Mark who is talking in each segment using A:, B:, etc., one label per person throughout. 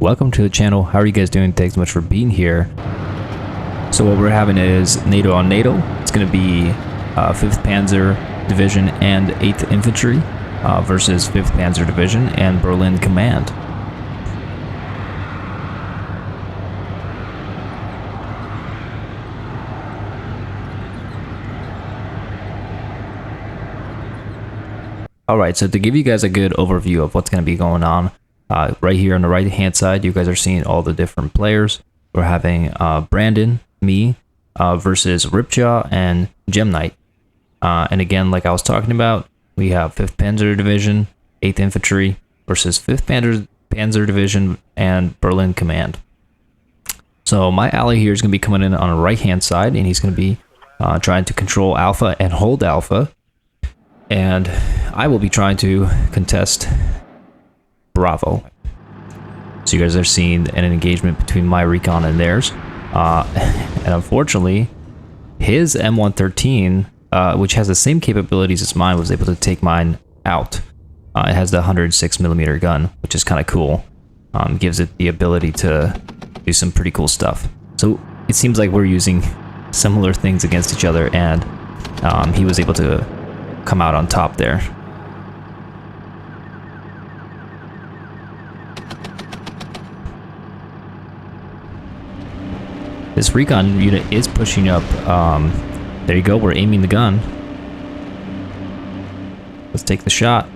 A: welcome to the channel. How are you guys doing? Thanks so much for being here. So what we're having is NATO on NATO. It's going to be 5th Panzer Division and 8th Infantry versus 5th Panzer Division and Berlin Command. Alright, so to give you guys a good overview of what's going to be going on, right here on the right hand side, you guys are seeing all the different players. We're having Brandon, me, versus Ripjaw and Gem Knight. And again, like I was talking about, we have 5th Panzer Division, 8th Infantry versus 5th Panzer Division and Berlin Command. So my ally here is going to be coming in on the right hand side, and he's going to be trying to control Alpha and hold Alpha. And I will be trying to contest Bravo. So you guys are seeing an engagement between my recon and theirs. And unfortunately, his M113, which has the same capabilities as mine, was able to take mine out. It has the 106mm gun, which is kind of cool. Gives it the ability to do some pretty cool stuff. So it seems like we're using similar things against each other, and he was able to come out on top there. This recon unit is pushing up. There you go, we're aiming the gun. Let's take the shot.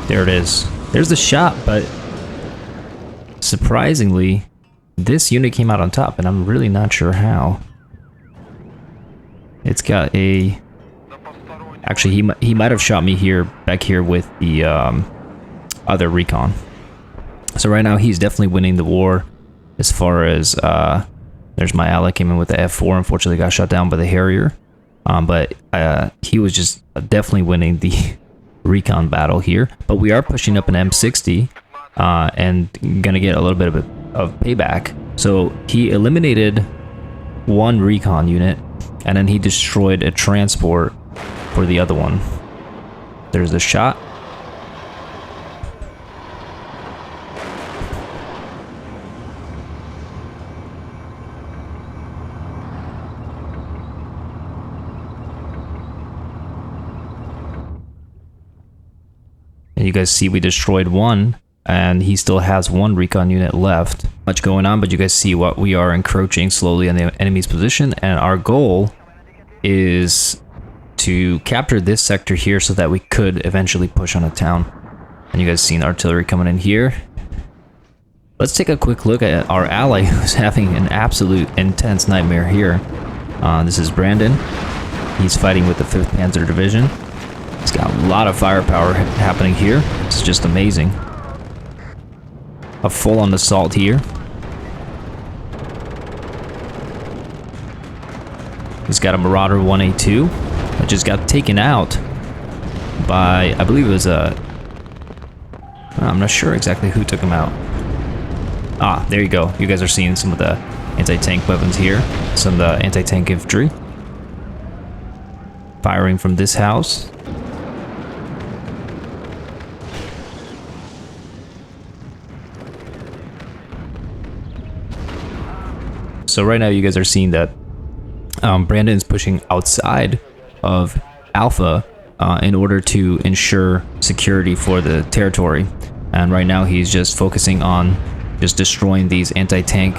A: There it is. There's the shot, but surprisingly, this unit came out on top, and I'm really not sure how. It's got a... Actually, he might have shot me here, back here with the other recon. So right now, he's definitely winning the war. As far as, there's my ally, came in with the F4, unfortunately got shot down by the Harrier. But he was just definitely winning the recon battle here. But we are pushing up an M60 and gonna get a little bit of payback. So he eliminated one recon unit, and then he destroyed a transport for the other one. There's the shot. And you guys see we destroyed one, and he still has one recon unit left. Much going on, but you guys see what we are encroaching slowly on the enemy's position, and our goal is to capture this sector here so that we could eventually push on a town. And you guys seen artillery coming in here. Let's take a quick look at our ally, who's having an absolute intense nightmare here. This is Brandon. He's fighting with the 5th Panzer Division. He's got a lot of firepower happening here. It's just amazing. A full-on assault here. He's got a Marauder 1A2 that just got taken out by, I believe it was a... I'm not sure exactly who took him out. Ah, there you go. You guys are seeing some of the anti-tank weapons here. Some of the anti-tank infantry. Firing from this house. So right now you guys are seeing that Brandon's pushing outside of Alpha in order to ensure security for the territory. And right now he's just focusing on just destroying these anti-tank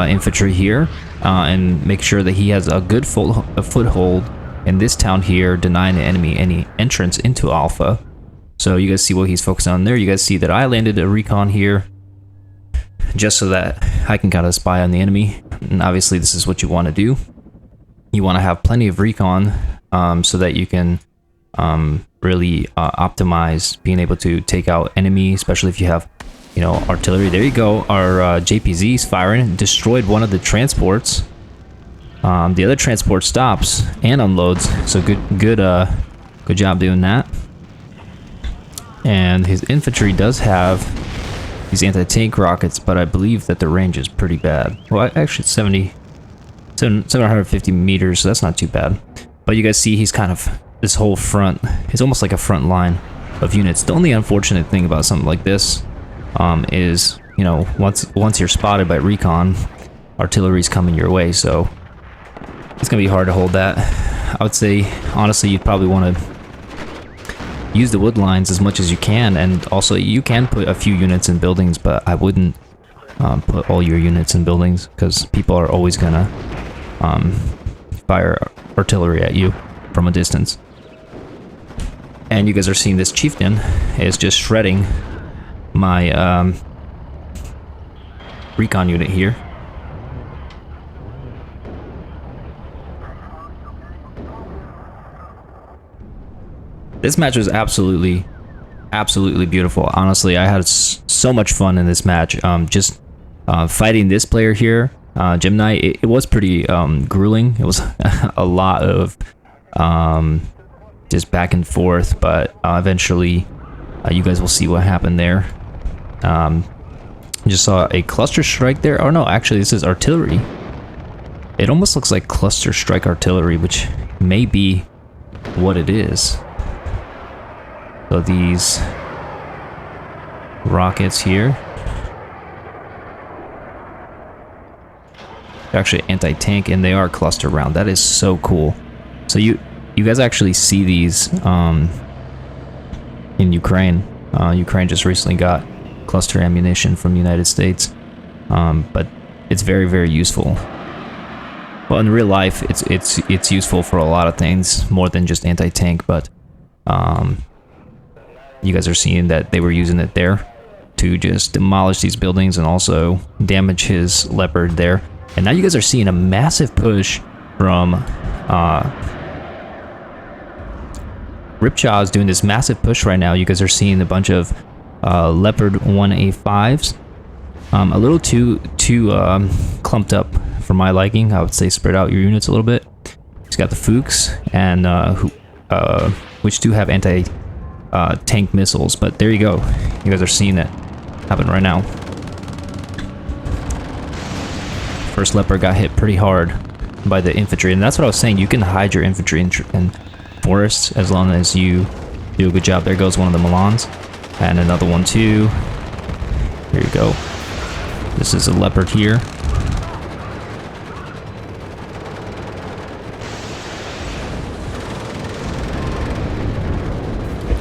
A: infantry here and make sure that he has a good foothold in this town here, denying the enemy any entrance into Alpha. So you guys see what he's focusing on there. You guys see that I landed a recon here just so that I can kind of spy on the enemy. And obviously this is what you want to do. You want to have plenty of recon so that you can really optimize being able to take out enemy, especially if you have, you know, artillery. There you go. Our JPZ's firing, destroyed one of the transports. The other transport stops and unloads, so good job doing that. And his infantry does have these anti-tank rockets, but I believe that the range is pretty bad. Well, actually it's 750 meters, so that's not too bad. But you guys see he's kind of, this whole front is almost like a front line of units. The only unfortunate thing about something like this is, you know, once you're spotted by recon, artillery's coming your way, so it's gonna be hard to hold that. I would say, honestly, you'd probably want to use the wood lines as much as you can, and also you can put a few units in buildings, but I wouldn't put all your units in buildings, because people are always gonna fire artillery at you from a distance. And you guys are seeing this chieftain is just shredding my recon unit here. This match was absolutely beautiful. Honestly, I had so much fun in this match. Just fighting this player here, Gym Knight, it was pretty grueling. It was a lot of just back and forth, but eventually you guys will see what happened there. Just saw a cluster strike there. Oh no, actually this is artillery. It almost looks like cluster strike artillery, which may be what it is. So these rockets here, they're actually anti-tank, and they are cluster round. That is so cool. So you guys actually see these in Ukraine. Ukraine just recently got cluster ammunition from the United States, but it's very useful. Well, in real life, it's useful for a lot of things, more than just anti-tank, but you guys are seeing that they were using it there to just demolish these buildings and also damage his leopard there. And now you guys are seeing a massive push from Ripjaw is doing this massive push right now. You guys are seeing a bunch of leopard 1A5s, a little too clumped up for my liking. I would say spread out your units a little bit. He's got the Fuchs, and which do have anti-tank missiles, but there you go. You guys are seeing it happen right now. First leopard got hit pretty hard by the infantry, and that's what I was saying. You can hide your infantry in forests as long as you do a good job. There goes one of the Milans, and another one too. Here you go. This is a leopard here.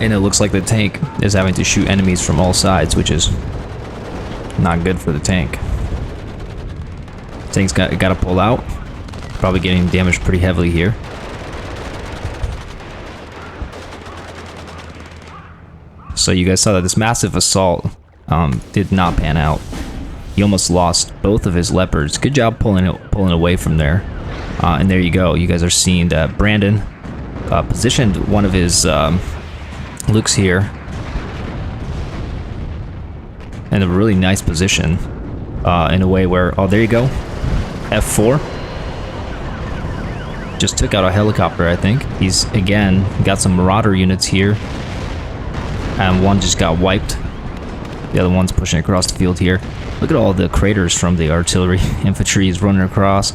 A: And it looks like the tank is having to shoot enemies from all sides, which is not good for the tank. Tank's got to pull out. Probably getting damaged pretty heavily here. So you guys saw that this massive assault did not pan out. He almost lost both of his leopards. Good job pulling away from there. And there you go. You guys are seeing that Brandon positioned one of his Lukes here in a really nice position, in a way where, oh, there you go, F4 just took out a helicopter. I think he's again got some marauder units here, and one just got wiped. The other one's pushing across the field here. Look at all the craters from the artillery. Infantry is running across.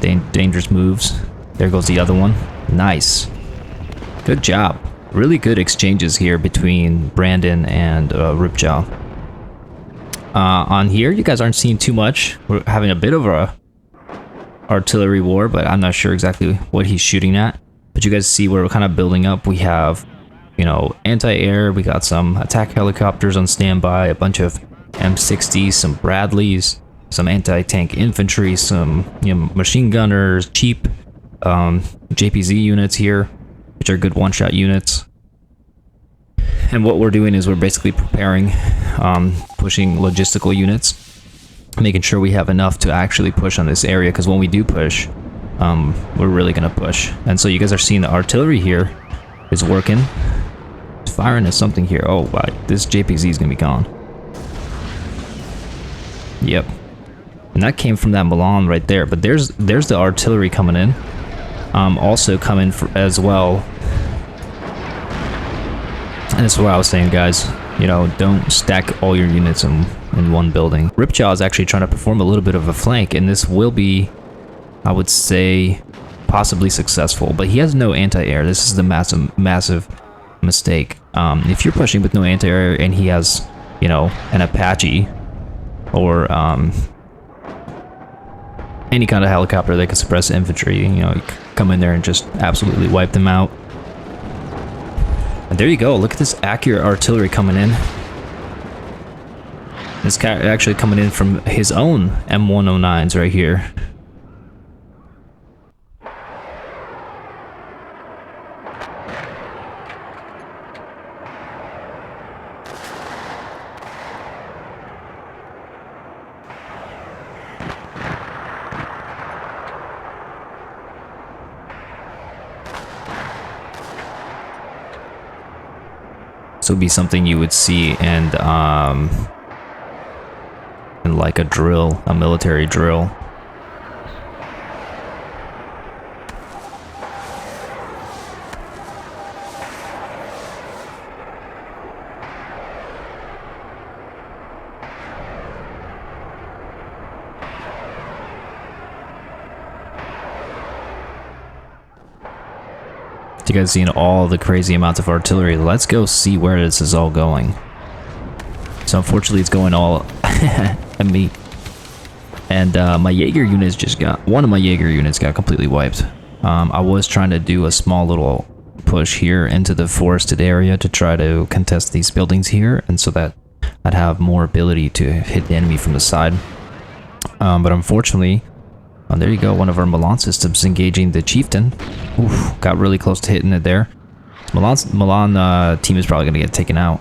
A: Dangerous moves. There goes the other one. Nice, good job. Really good exchanges here between Brandon and Ripjaw. On here, you guys aren't seeing too much. We're having a bit of a artillery war, but I'm not sure exactly what he's shooting at. But you guys see where we're kind of building up. We have, you know, anti-air. We got some attack helicopters on standby, a bunch of M60s, some Bradleys, some anti-tank infantry, some, you know, machine gunners, cheap JPZ units here, which are good one-shot units. And what we're doing is we're basically preparing, pushing logistical units, making sure we have enough to actually push on this area, because when we do push, we're really gonna push. And so you guys are seeing the artillery here is working. It's firing at something here. Oh, wow, this JPZ is gonna be gone. Yep. And that came from that Milan right there. But there's the artillery coming in. Also coming as well. And that's what I was saying, guys. You know, don't stack all your units in one building. Ripjaw is actually trying to perform a little bit of a flank, and this will be, I would say, possibly successful. But he has no anti-air. This is the massive mistake. If you're pushing with no anti-air and he has you know, an Apache or any kind of helicopter that can suppress infantry. You know, you come in there and just absolutely wipe them out. And there you go. Look at this accurate artillery coming in. This guy actually coming in from his own M109s right here. This would be something you would see in like a drill, a military drill. You guys seen all the crazy amounts of artillery. Let's go see where this is all going. So unfortunately it's going all at me. And my Jaeger units just got, one of my Jaeger units got completely wiped. I was trying to do a small little push here into the forested area to try to contest these buildings here, and so that I'd have more ability to hit the enemy from the side. But unfortunately, there you go, one of our Milan systems engaging the chieftain. Oof, got really close to hitting it there. Milan team is probably going to get taken out.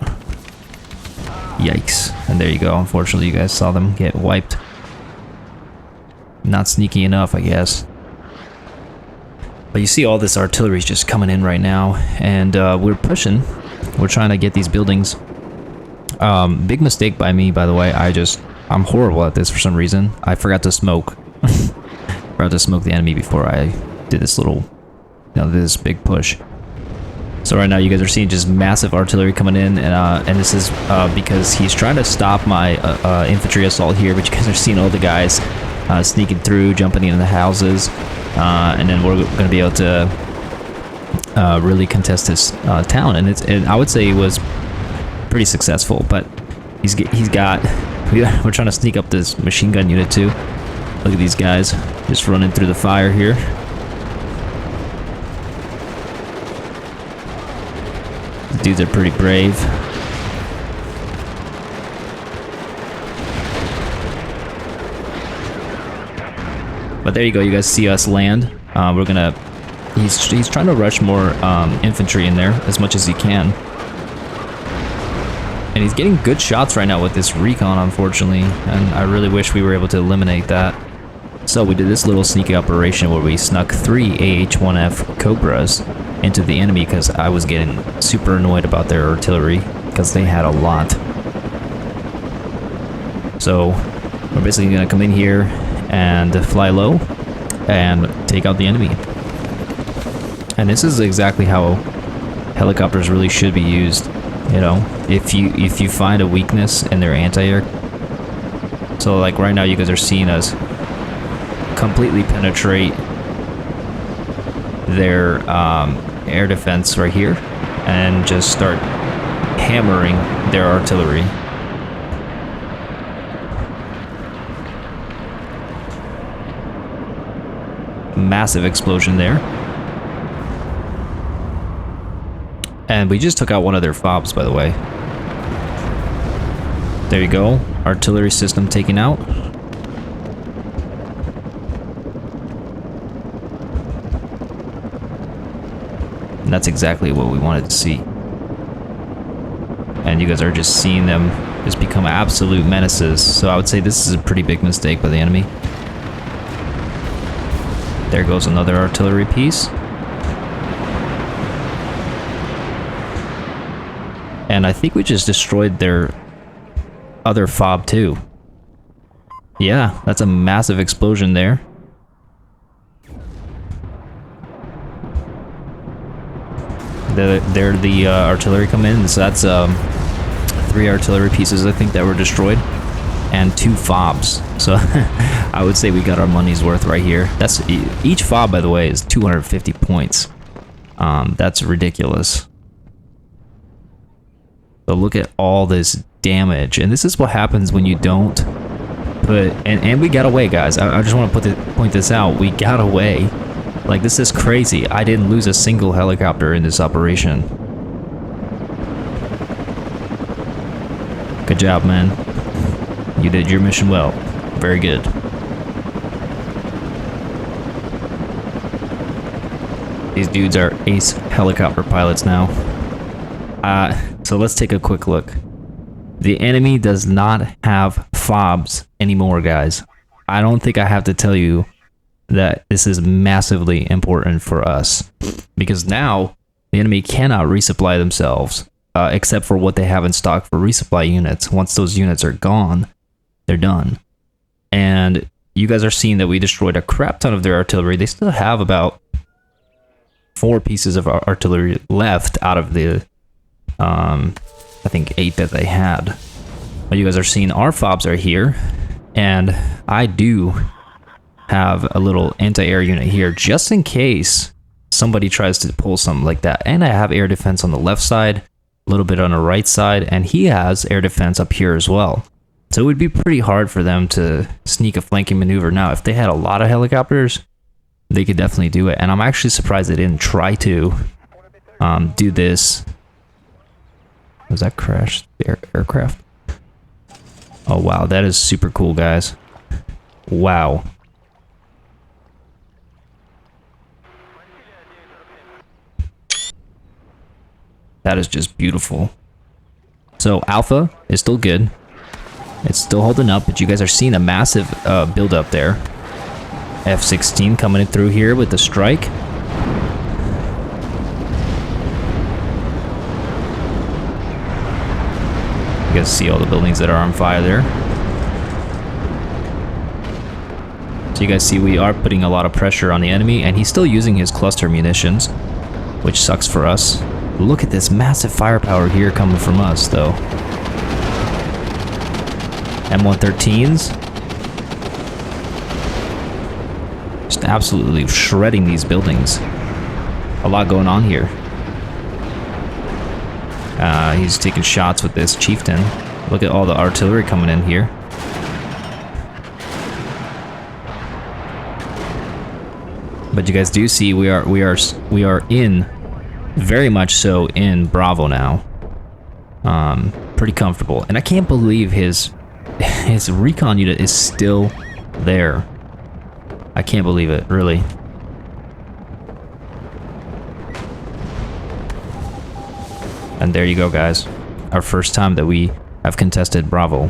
A: Yikes. And there you go. Unfortunately, you guys saw them get wiped. Not sneaky enough, I guess. But you see all this artillery is just coming in right now. And we're pushing. We're trying to get these buildings. Big mistake by me, by the way. I'm horrible at this for some reason. I forgot to smoke. Forgot to smoke the enemy before I did this little, you know, this big push. So right now you guys are seeing just massive artillery coming in, and this is because he's trying to stop my infantry assault here, but you guys are seeing all the guys sneaking through, jumping into the houses, and then we're going to be able to really contest this town, and I would say it was pretty successful, but we're trying to sneak up this machine gun unit too. Look at these guys just running through the fire here. These dudes are pretty brave. But there you go, you guys see us land. He's trying to rush more infantry in there as much as he can. And he's getting good shots right now with this recon, unfortunately, and I really wish we were able to eliminate that. So we did this little sneaky operation where we snuck 3 AH-1F Cobras into the enemy because I was getting super annoyed about their artillery because they had a lot. So we're basically going to come in here and fly low and take out the enemy. And this is exactly how helicopters really should be used. You know, if you find a weakness in their anti-air. So like right now you guys are seeing us completely penetrate their air defense right here and just start hammering their artillery. Massive explosion there. And we just took out one of their FOBs, by the way. There you go. Artillery system taken out. And that's exactly what we wanted to see. And you guys are just seeing them just become absolute menaces. So I would say this is a pretty big mistake by the enemy. There goes another artillery piece. And I think we just destroyed their other FOB too. Yeah, that's a massive explosion there. There the artillery come in, so that's 3 artillery pieces I think that were destroyed, and 2 FOBs. So I would say we got our money's worth right here. That's each FOB, by the way, is 250 points. That's ridiculous. So look at all this damage. And this is what happens when you don't put... And we got away, guys. I just want to point this out. We got away. Like, this is crazy. I didn't lose a single helicopter in this operation. Good job, man. You did your mission well. Very good. These dudes are ace helicopter pilots now. So let's take a quick look. The enemy does not have FOBs anymore, guys. I don't think I have to tell you that this is massively important for us. Because now, the enemy cannot resupply themselves, except for what they have in stock for resupply units. Once those units are gone, they're done. And you guys are seeing that we destroyed a crap ton of their artillery. They still have about 4 pieces of artillery left out of the, I think 8 that they had. But you guys are seeing our FOBs are here, and I do have a little anti-air unit here just in case somebody tries to pull something like that. And I have air defense on the left side, a little bit on the right side, and he has air defense up here as well. So it would be pretty hard for them to sneak a flanking maneuver. Now, if they had a lot of helicopters, they could definitely do it. And I'm actually surprised they didn't try to do this. Was that crashed? The aircraft? Oh, wow. That is super cool, guys. Wow. That is just beautiful. So Alpha is still good. It's still holding up, but you guys are seeing a massive build up there. F-16 coming in through here with the strike. You guys see all the buildings that are on fire there. So you guys see we are putting a lot of pressure on the enemy, and he's still using his cluster munitions, which sucks for us. Look at this massive firepower here coming from us, though. M113s. Just absolutely shredding these buildings. A lot going on here. He's taking shots with this chieftain. Look at all the artillery coming in here. But you guys do see we are in, very much so in Bravo now. Pretty comfortable, and I can't believe his recon unit is still there. I can't believe it, really. And there you go, guys. Our first time that we have contested Bravo.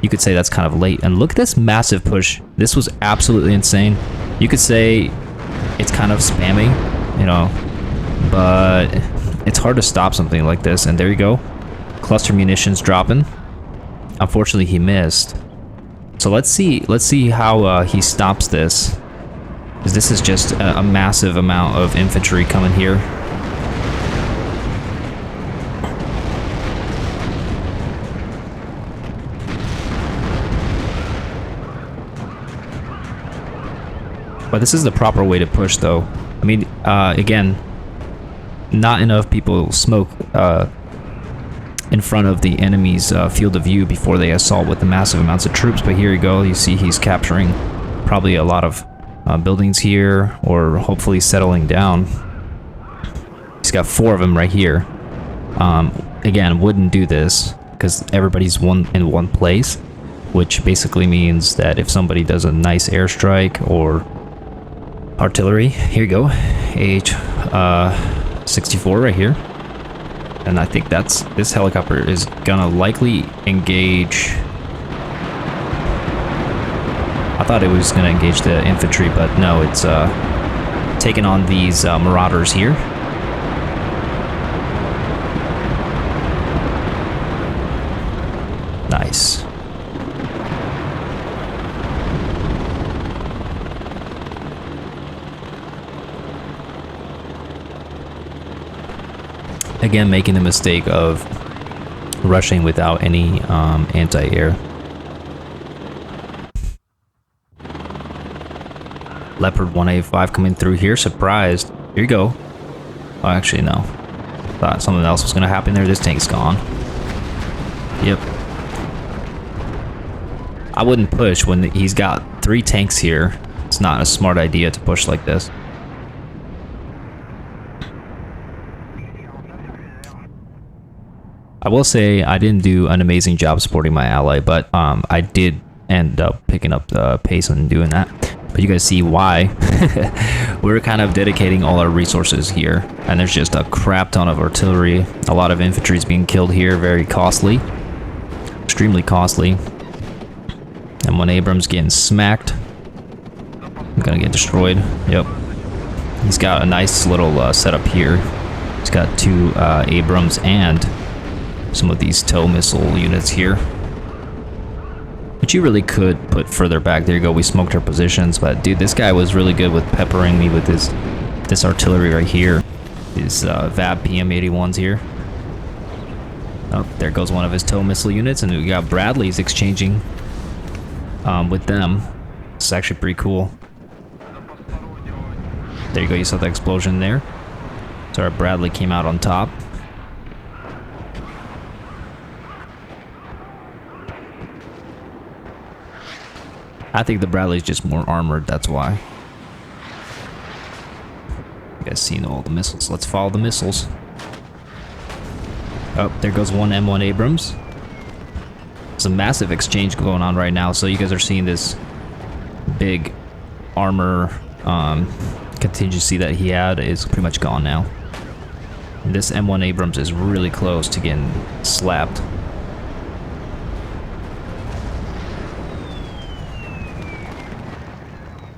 A: You could say that's kind of late. And look at this massive push. This was absolutely insane. You could say it's kind of spammy, you know, but it's hard to stop something like this. And there you go. Cluster munitions dropping. Unfortunately, he missed. So let's see how he stops this. Because this is just a massive amount of infantry coming here. But this is the proper way to push, though. I mean, again, not enough people smoke in front of the enemy's field of view before they assault with the massive amounts of troops. But here you go. You see he's capturing probably a lot of buildings here, or hopefully settling down. He's got 4 of them right here. Again, wouldn't do this because everybody's in one place, which basically means that if somebody does a nice airstrike or artillery, here you go, AH-64 right here, and I think this helicopter is gonna likely engage. I thought it was gonna engage the infantry, but no, it's taking on these marauders here. Nice. Again, making the mistake of rushing without any anti-air. Leopard 185 coming through here, surprised. Here you go. Oh, actually, no. Thought something else was going to happen there. This tank's gone. Yep. I wouldn't push when he's got 3 tanks here. It's not a smart idea to push like this. I will say I didn't do an amazing job supporting my ally, but I did end up picking up the pace and doing that. But you guys see why. We're kind of dedicating all our resources here, and there's just a crap ton of artillery. A lot of infantry is being killed here, very costly, extremely costly. And when Abrams getting smacked, I'm gonna get destroyed. Yep. He's got a nice little setup here. He's got 2 Abrams and some of these tow missile units here, which you really could put further back. There you go. We smoked our positions, but dude, this guy was really good with peppering me with this artillery right here. His VAB PM81s here. Oh, there goes one of his tow missile units, and we got Bradley's exchanging with them. It's actually pretty cool. There you go. You saw the explosion there. So our Bradley came out on top. I think the Bradley's just more armored, that's why. You guys seen all the missiles. Let's follow the missiles. Oh, there goes one M1 Abrams. There's a massive exchange going on right now, so you guys are seeing this big armor contingency that he had is pretty much gone now. And this M1 Abrams is really close to getting slapped.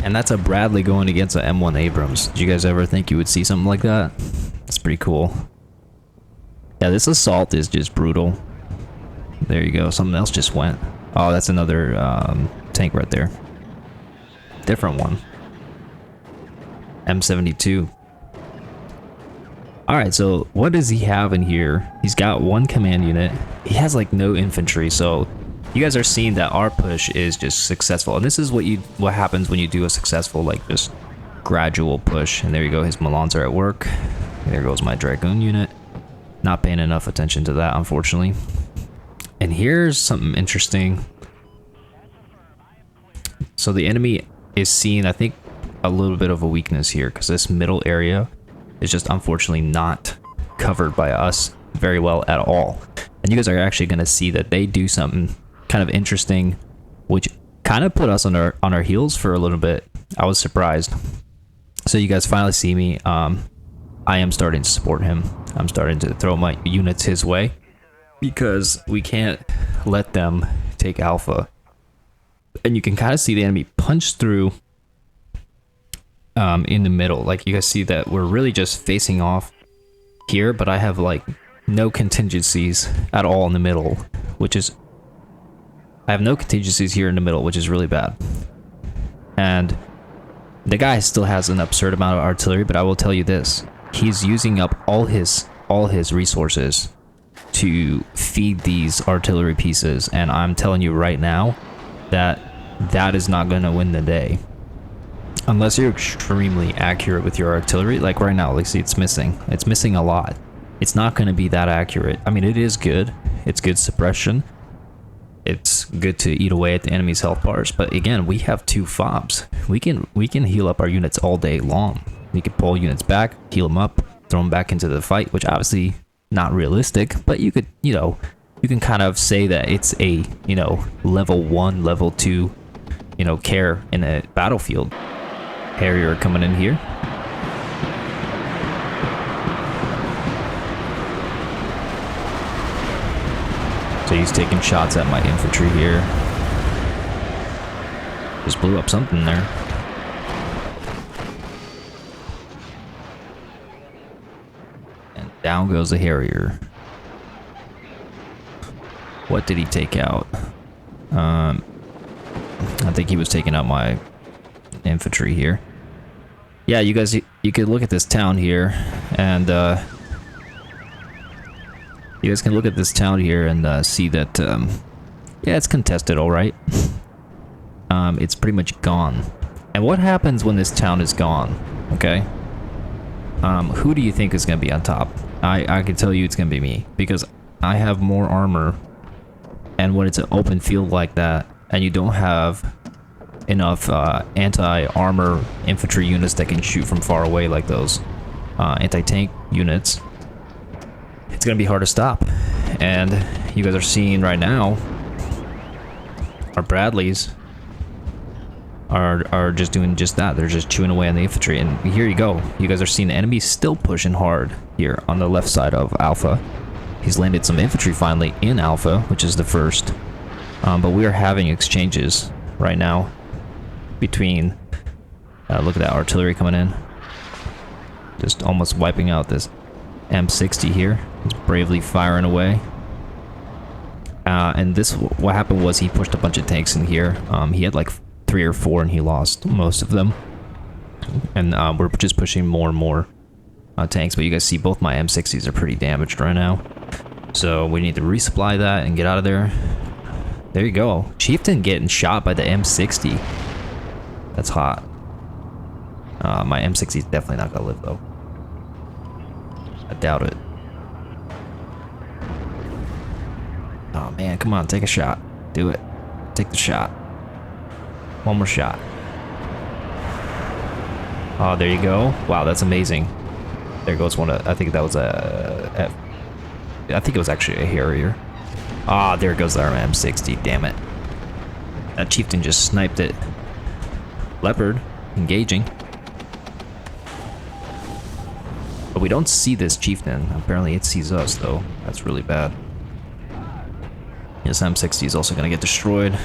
A: And that's a Bradley going against an M1 Abrams. Did you guys ever think you would see something like that? That's pretty cool. Yeah, this assault is just brutal. There you go. Something else just went. Oh, that's another tank right there. Different one. M72. Alright, so what does he have in here? He's got 1 command unit. He has like no infantry, so you guys are seeing that our push is just successful. And this is what happens when you do a successful, like, just gradual push. And there you go, his Milans are at work. There goes my Dragoon unit. Not paying enough attention to that, unfortunately. And here's something interesting. So the enemy is seeing, I think, a little bit of a weakness here, because this middle area is just unfortunately not covered by us very well at all. And you guys are actually going to see that they do something kind of interesting, which kind of put us on our heels for a little bit. I was surprised. So you guys finally see me. I am starting to support him. I'm starting to throw my units his way, because we can't let them take Alpha. And you can kind of see the enemy punch through in the middle. Like, you guys see that we're really just facing off here, but I have like no contingencies at all in the middle, which is, I have no contingencies here in the middle, which is really bad. And the guy still has an absurd amount of artillery, but I will tell you this: he's using up all his resources to feed these artillery pieces, and I'm telling you right now that that is not going to win the day unless you're extremely accurate with your artillery. Like right now, like, see, it's missing a lot. It's not going to be that accurate. I mean, it is good. It's good suppression. It's good to eat away at the enemy's health bars, but again, we have 2 FOBs. We can heal up our units all day long. We can pull units back, heal them up, throw them back into the fight, which obviously not realistic, but you could, you can kind of say that it's a, level 1, level 2, care in a battlefield. Harrier coming in here. So he's taking shots at my infantry here. Just blew up something there. And down goes the Harrier. What did he take out? I think he was taking out my infantry here. Yeah, you guys, you could look at this town here, and you guys can look at this town here and see that, yeah, it's contested, all right. It's pretty much gone. And what happens when this town is gone? Okay. Who do you think is going to be on top? I can tell you it's going to be me, because I have more armor And when it's an open field like that, and you don't have enough anti-armor infantry units that can shoot from far away like those anti-tank units, it's gonna be hard to stop. And you guys are seeing right now, our Bradleys are just doing just that. They're just chewing away on the infantry. And here you go. You guys are seeing the enemy still pushing hard here on the left side of Alpha. He's landed some infantry finally in Alpha, which is the first. But we are having exchanges right now between... look at that artillery coming in. Just almost wiping out this M60 here. He's bravely firing away. And this, what happened was he pushed a bunch of tanks in here. He had like 3 or 4 and he lost most of them. And we're just pushing more and more tanks. But you guys see both my M60s are pretty damaged right now. So we need to resupply that and get out of there. There you go. Chieftain getting shot by the M60. That's hot. My M60 is definitely not gonna live though. I doubt it. Oh man, come on, take a shot. Do it. Take the shot. One more shot. Oh, there you go. Wow, that's amazing. There goes one. I think that was a. I think it was actually a Harrier. Ah, there goes our M60. Damn it. That chieftain just sniped it. Leopard, engaging. But we don't see this chieftain. Apparently it sees us though. That's really bad. This M60 is also gonna get destroyed.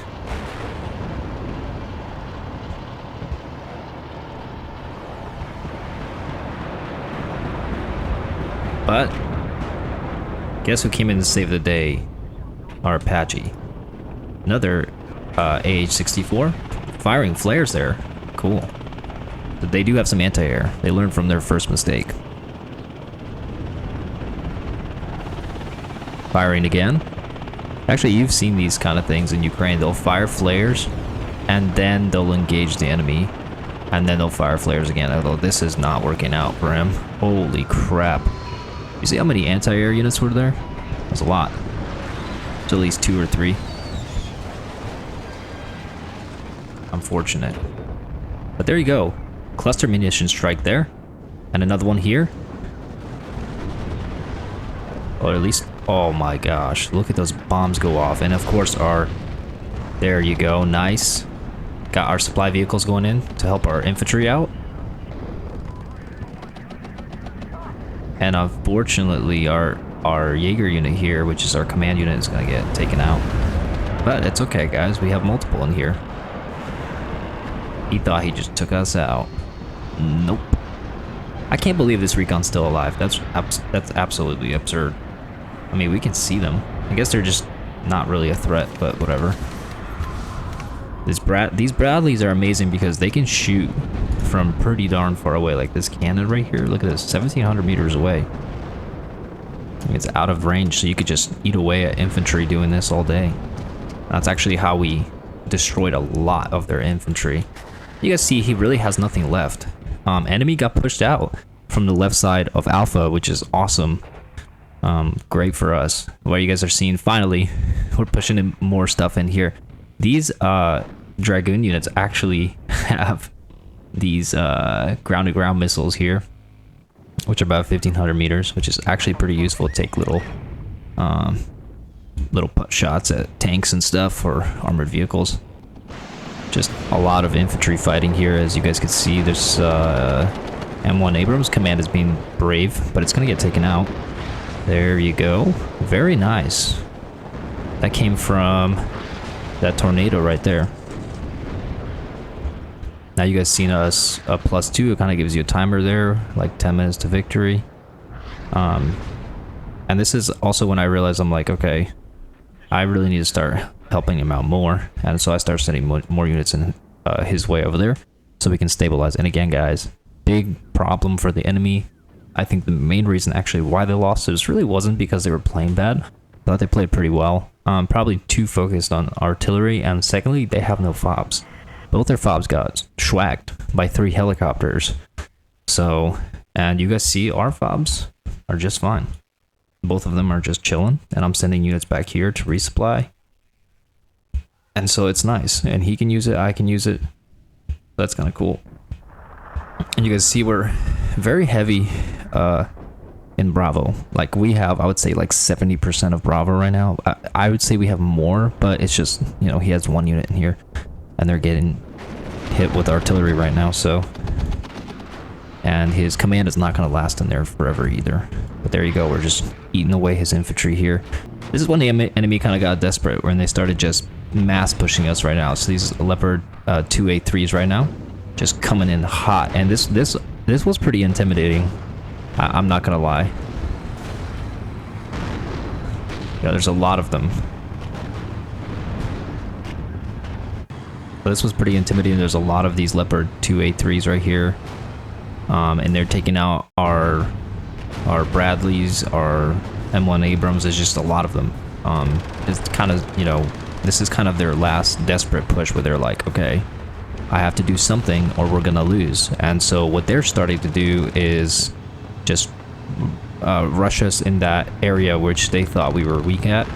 A: But guess who came in to save the day? Our Apache. Another AH-64. Firing flares there. Cool. But they do have some anti-air. They learned from their first mistake. Firing again. Actually, you've seen these kind of things in Ukraine. They'll fire flares, and then they'll engage the enemy, and then they'll fire flares again, although this is not working out for him. Holy crap. You see how many anti-air units were there? That's a lot. It's at least 2 or 3. Unfortunate. But there you go. Cluster munition strike there. And another one here. Or at least... Oh my gosh. Look at those bombs go off. And of course our... There you go. Nice. Got our supply vehicles going in to help our infantry out. And unfortunately our Jaeger unit here, which is our command unit, is going to get taken out. But it's okay, guys. We have multiple in here. He thought he just took us out. Nope. I can't believe this recon's still alive. That's absolutely absurd. I mean, we can see them. I guess they're just not really a threat, but whatever. These Bradleys are amazing because they can shoot from pretty darn far away. Like this cannon right here. Look at this, 1,700 meters away. It's out of range, so you could just eat away at infantry doing this all day. That's actually how we destroyed a lot of their infantry. You guys see he really has nothing left. Enemy got pushed out from the left side of Alpha, which is awesome. Great for us. What you guys are seeing, finally, we're pushing in more stuff in here. These Dragoon units actually have these ground-to-ground missiles here, which are about 1,500 meters, which is actually pretty useful to take little putt shots at tanks and stuff or armored vehicles. Just a lot of infantry fighting here, as you guys can see. There's M1 Abrams command is being brave, but it's gonna get taken out. There you go. Very nice. That came from that tornado right there. Now you guys seen us a +2. It kind of gives you a timer there, like 10 minutes to victory. And this is also when I realized I'm like, okay, I really need to start helping him out more. And so I start sending more units in his way over there so we can stabilize. And again, guys, big problem for the enemy. I think the main reason actually why they lost is really wasn't because they were playing bad. I thought they played pretty well. Probably too focused on artillery, and secondly, they have no FOBs. Both their FOBs got schwacked by 3 helicopters. So, and you guys see our FOBs are just fine. Both of them are just chilling, and I'm sending units back here to resupply. And so it's nice, and he can use it, I can use it. That's kind of cool. And you guys see we're very heavy in Bravo. Like we have, I would say like 70% of Bravo right now. I would say we have more, but it's just, you know, he has one unit in here and they're getting hit with artillery right now, so. And his command is not going to last in there forever either. But there you go, we're just eating away his infantry here. This is when the enemy kind of got desperate, when they started just mass pushing us right now. So these Leopard 2A3s right now, just coming in hot. And this was pretty intimidating. I'm not gonna lie. Yeah, there's a lot of them. But this was pretty intimidating. There's a lot of these Leopard 2A3s right here. And they're taking out our Bradleys, our M1 Abrams. There's just a lot of them. It's kind of, you know, this is kind of their last desperate push where they're like, okay, I have to do something or we're gonna lose. And so what they're starting to do is just rush us in that area which they thought we were weak at.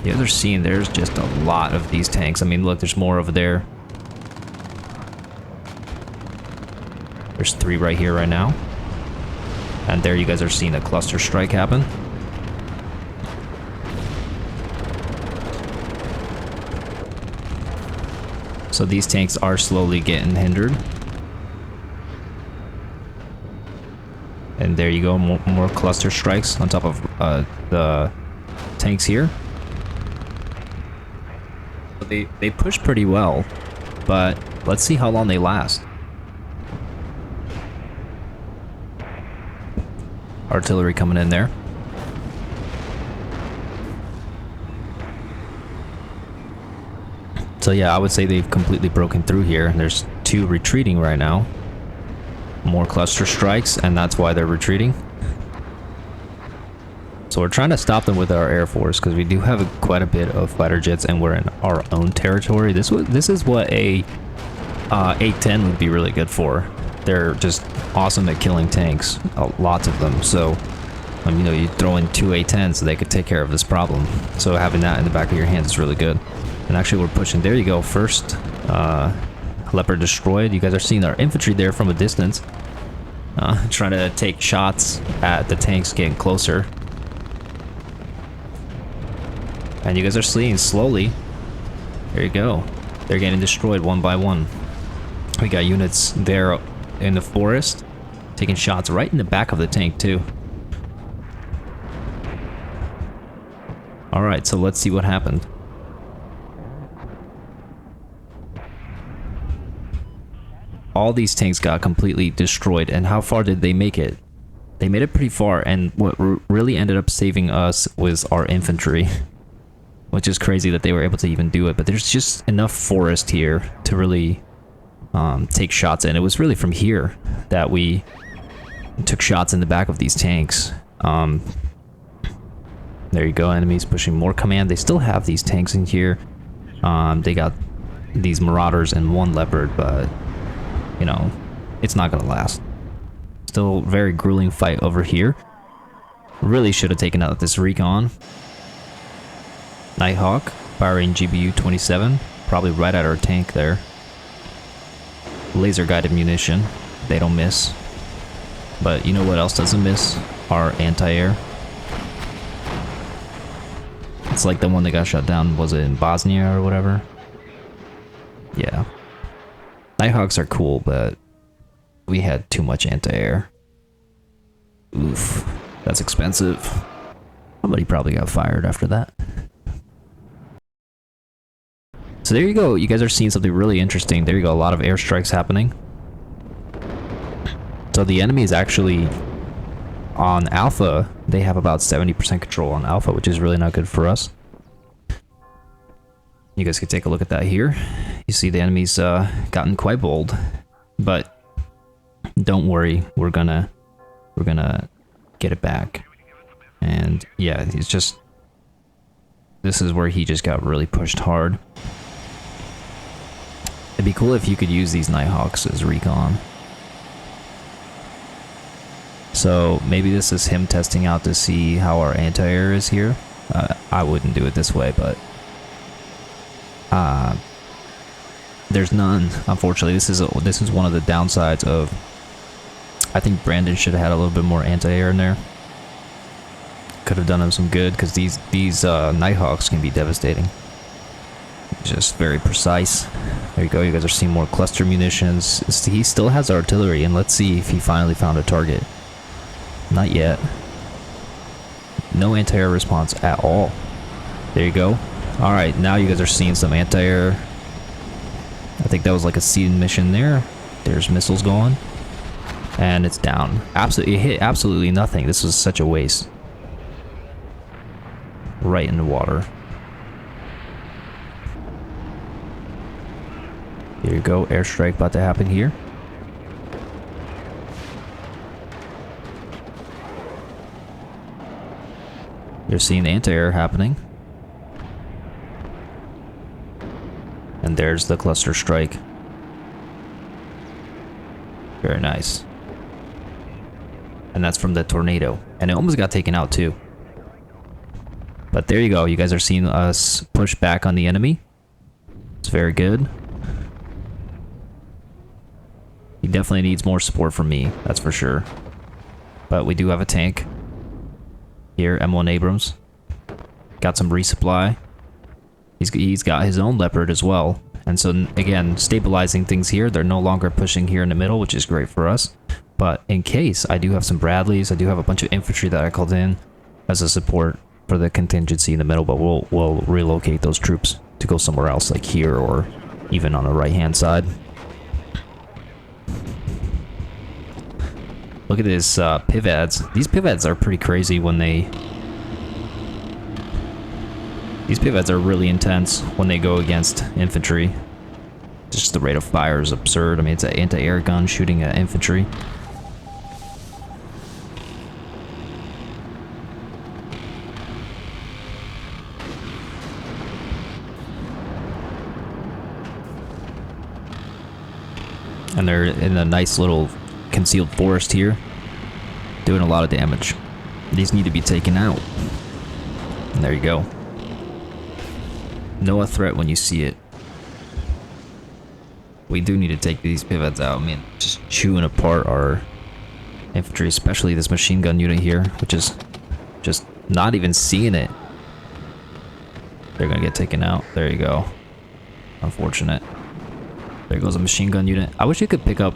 A: Yeah, they're seeing there's just a lot of these tanks. I mean, look, there's more over there. There's 3 right here right now. And there you guys are seeing a cluster strike happen. So these tanks are slowly getting hindered. And there you go, more cluster strikes on top of the tanks here. So they push pretty well, but let's see how long they last. Artillery coming in there. So yeah, I would say they've completely broken through here. There's 2 retreating right now. More cluster strikes, and that's why they're retreating. So we're trying to stop them with our air force because we do have quite a bit of fighter jets, and we're in our own territory. This is what a A-10 would be really good for. They're just awesome at killing tanks, lots of them. So, you know, you throw in 2 A-10s so they could take care of this problem. So having that in the back of your hands is really good. And actually, we're pushing. There you go. First Leopard destroyed. You guys are seeing our infantry there from a distance, trying to take shots at the tanks getting closer. And you guys are seeing slowly. There you go. They're getting destroyed one by one. We got units there in the forest, taking shots right in the back of the tank too. Alright, so let's see what happened. All these tanks got completely destroyed, and how far did they make it? They made it pretty far, and what really ended up saving us was our infantry. Which is crazy that they were able to even do it, but there's just enough forest here to really take shots in. It was really from here that we took shots in the back of these tanks. There you go, enemies pushing more command. They still have these tanks in here. They got these Marauders and 1 Leopard, but you know, it's not gonna last. Still very grueling fight over here. Really should have taken out this recon. Nighthawk firing GBU 27, probably right at our tank there. Laser guided munition, they don't miss. But you know what else doesn't miss? Our anti-air. It's like the one that got shot down, was it in Bosnia or whatever? Yeah. Nighthawks are cool, but we had too much anti-air. Oof, that's expensive. Somebody probably got fired after that. So there you go, you guys are seeing something really interesting. There you go, a lot of airstrikes happening. So the enemy is actually on Alpha. They have about 70% control on Alpha, which is really not good for us. You guys can take a look at that here. You see the enemy's gotten quite bold, but don't worry, we're gonna get it back. And yeah, it's just, this is where he just got really pushed hard. It'd be cool if you could use these Nighthawks as recon. So maybe this is him testing out to see how our anti-air is here. I wouldn't do it this way, but there's none. Unfortunately, this is one of the downsides of. I think Brandon should have had a little bit more anti-air in there. Could have done him some good because these Nighthawks can be devastating. Just very precise. There you go. You guys are seeing more cluster munitions. He still has artillery, and let's see if he finally found a target. Not yet. No anti-air response at all. There you go. All right, now you guys are seeing some anti-air. I think that was like a seed mission there. There's missiles going, and it's down. Absolutely, it hit absolutely nothing. This was such a waste. Right in the water. Here you go, airstrike about to happen here. You're seeing anti-air happening. And there's the cluster strike. Very nice. And that's from the tornado. And it almost got taken out too. But there you go, you guys are seeing us push back on the enemy. It's very good. He definitely needs more support from me, that's for sure. But we do have a tank. Here, M1 Abrams. Got some resupply. He's got his own Leopard as well. And so, again, stabilizing things here. They're no longer pushing here in the middle, which is great for us. But in case, I do have some Bradleys. I do have a bunch of infantry that I called in as a support for the contingency in the middle. But we'll relocate those troops to go somewhere else, like here or even on the right-hand side. Look at this pivads. These pivads are pretty crazy when they... These pivads are really intense when they go against infantry. Just the rate of fire is absurd. I mean, it's an anti-air gun shooting at infantry. And they're in a nice little concealed forest here, doing a lot of damage. These need to be taken out. And there you go. Know a threat when you see it. We do need to take these pivots out. I mean, just chewing apart our infantry, especially this machine gun unit here, which is just not even seeing it. They're gonna get taken out. There you go. Unfortunate. There goes a machine gun unit. I wish you could pick up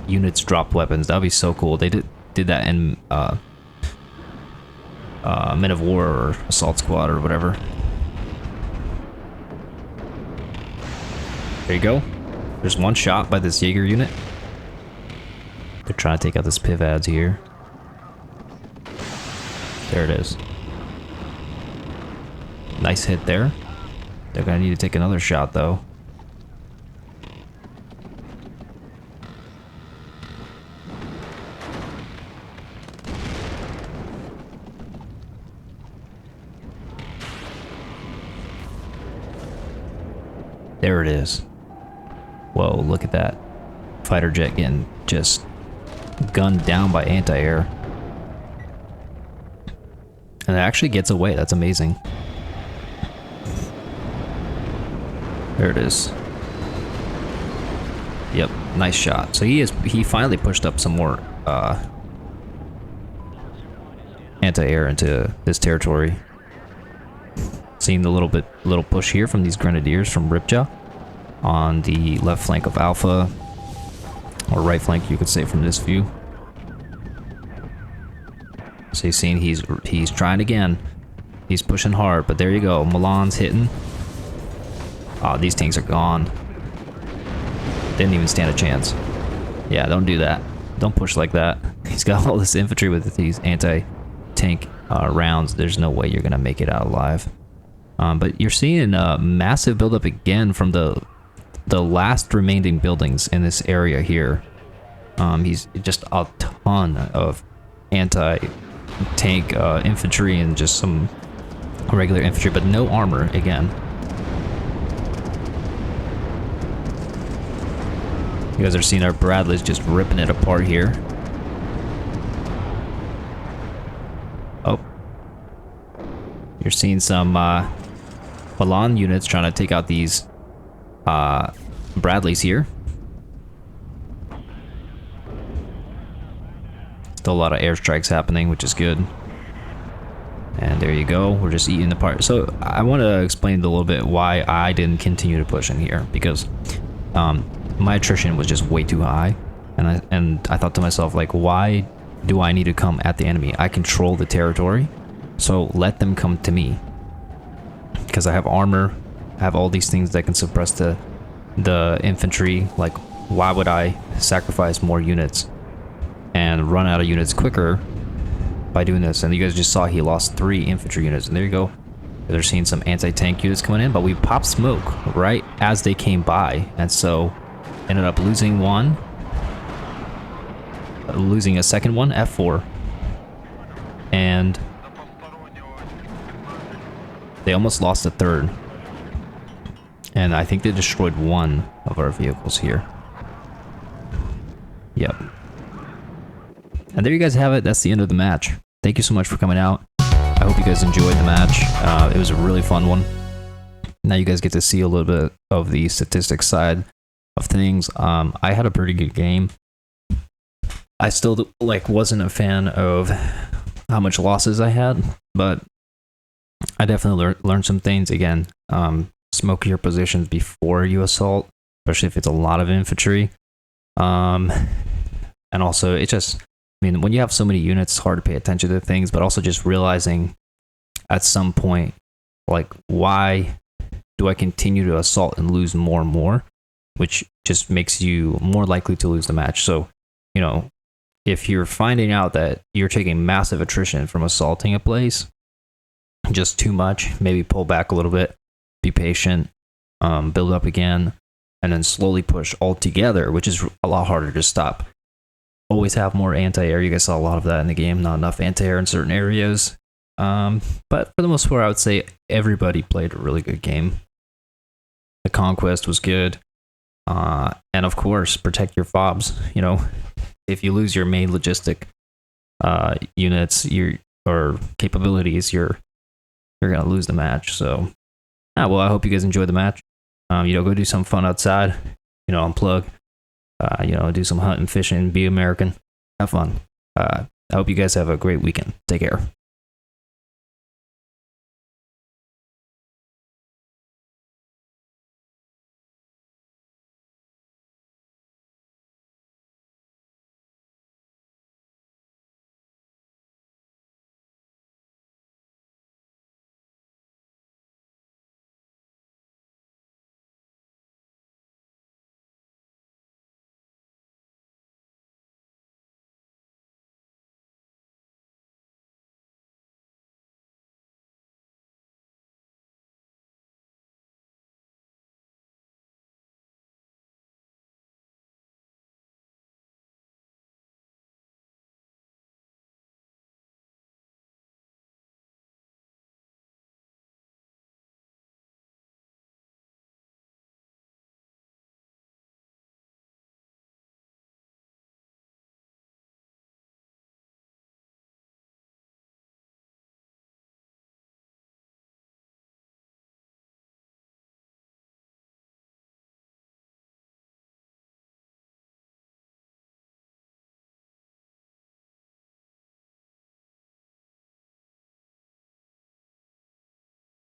A: units drop weapons. That'd be so cool. They did that in Men of War or Assault Squad or whatever. There you go. There's one shot by this Jaeger unit. They're trying to take out this pivads here. There it is. Nice hit there. They're gonna need to take another shot though. There it is. Whoa, look at that. Fighter jet getting just gunned down by anti-air. And it actually gets away. That's amazing. There it is. Yep, nice shot. So he finally pushed up some more anti-air into this territory. Seeing the little push here from these grenadiers from Ripjaw on the left flank of Alpha, or right flank, you could say from this view. So you're seeing he's trying again. He's pushing hard, but there you go. Milan's hitting. Oh, these tanks are gone. Didn't even stand a chance. Yeah, don't do that. Don't push like that. He's got all this infantry with these anti-tank rounds. There's no way you're gonna make it out alive. But you're seeing a massive buildup again from the last remaining buildings in this area here. He's just a ton of anti-tank infantry and just some regular infantry, but no armor again. You guys are seeing our Bradleys just ripping it apart here. Oh. You're seeing some Milan units trying to take out these Bradleys here. Still a lot of airstrikes happening, which is good. And there you go. We're just eating the part. So I want to explain a little bit why I didn't continue to push in here, because my attrition was just way too high, and I thought to myself, like, why do I need to come at the enemy? I control the territory, so let them come to me, because I have armor, I have all these things that can suppress the infantry. Like, why would I sacrifice more units and run out of units quicker by doing this? And you guys just saw he lost 3 infantry units, and there you go. They're seeing some anti-tank units coming in, but we popped smoke right as they came by, and so ended up losing one, losing a second one, F4, and they almost lost a third, and I think they destroyed one of our vehicles here. Yep. And there you guys have it. That's the end of the match. Thank you so much for coming out. I hope you guys enjoyed the match. It was a really fun one. Now you guys get to see a little bit of the statistics side of things. I had a pretty good game. I still wasn't a fan of how much losses I had, but I definitely learned some things. Again, smoke your positions before you assault, especially if it's a lot of infantry. And also, it just, I mean, when you have so many units, it's hard to pay attention to things, but also just realizing at some point, like, why do I continue to assault and lose more and more, which just makes you more likely to lose the match. So, you know, if you're finding out that you're taking massive attrition from assaulting a place, just too much, maybe pull back a little bit, be patient, build up again, and then slowly push all together, which is a lot harder to stop. Always have more anti-air. You guys saw a lot of that in the game. Not enough anti-air in certain areas. But for the most part, I would say everybody played a really good game. The conquest was good. And of course, protect your fobs. You know, if you lose your main logistic units, or capabilities, you're gonna lose the match. So, well, I hope you guys enjoyed the match. You know, go do some fun outside. You know, unplug. You know, do some hunting, fishing, be American, have fun. I hope you guys have a great weekend. Take care.